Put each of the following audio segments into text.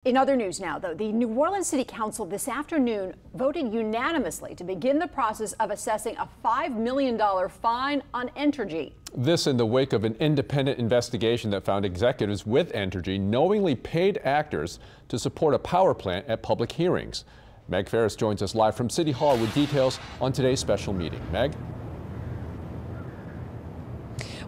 In other news now, though, the New Orleans City Council this afternoon voted unanimously to begin the process of assessing a $5 million fine on Entergy. This in the wake of an independent investigation that found executives with Entergy knowingly paid actors to support a power plant at public hearings. Meg Ferris joins us live from City Hall with details on today's special meeting. Meg?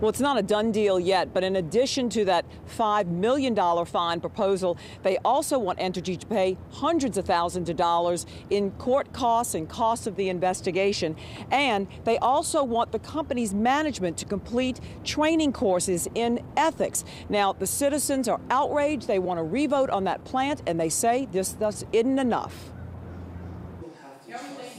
Well, it's not a done deal yet, but in addition to that $5 million fine proposal, they also want Entergy to pay hundreds of thousands of dollars in court costs and costs of the investigation. And they also want the company's management to complete training courses in ethics. Now, the citizens are outraged. They want to revote on that plant, and they say this thus isn't enough.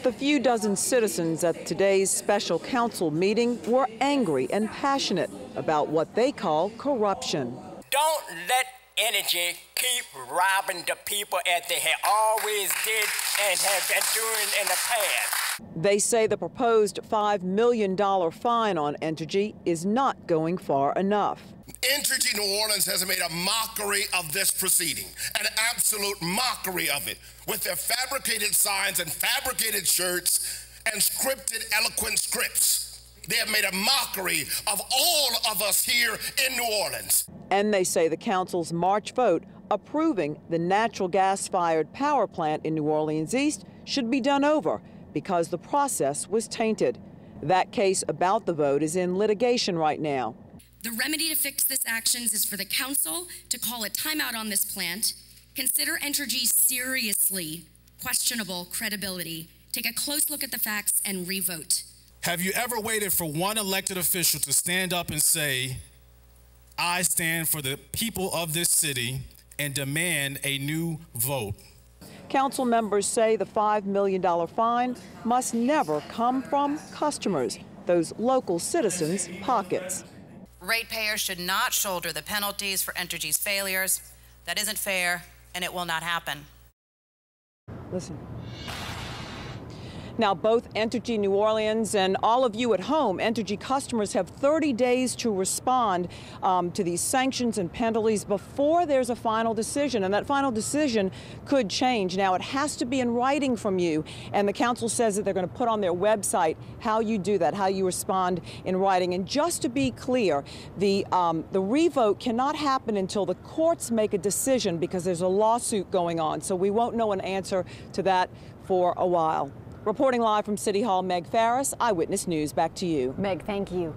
The few dozen citizens at today's special council meeting were angry and passionate about what they call corruption. Don't let Entergy keep robbing the people as they have always did and have been doing in the past. They say the proposed $5 million fine on Entergy is not going far enough. Entergy New Orleans has made a mockery of this proceeding, an absolute mockery of it, with their fabricated signs and fabricated shirts and scripted eloquent scripts. They have made a mockery of all of us here in New Orleans. And they say the council's March vote approving the natural gas-fired power plant in New Orleans East should be done over because the process was tainted. That case about the vote is in litigation right now. The remedy to fix this actions is for the council to call a timeout on this plant, consider Entergy's seriously questionable credibility, take a close look at the facts, and revote. Have you ever waited for one elected official to stand up and say, I stand for the people of this city and demand a new vote? Council members say the $5 million fine must never come from customers, those local citizens' pockets. Ratepayers should not shoulder the penalties for Entergy's failures. That isn't fair, and it will not happen. Listen. Now, both Entergy New Orleans and all of you at home, Entergy customers have 30 days to respond to these sanctions and penalties before there's a final decision, and that final decision could change. Now, it has to be in writing from you, and the council says that they're going to put on their website how you do that, how you respond in writing. And just to be clear, the revote cannot happen until the courts make a decision because there's a lawsuit going on, so we won't know an answer to that for a while. Reporting live from City Hall, Meg Ferris, Eyewitness News. Back to you. Meg, thank you.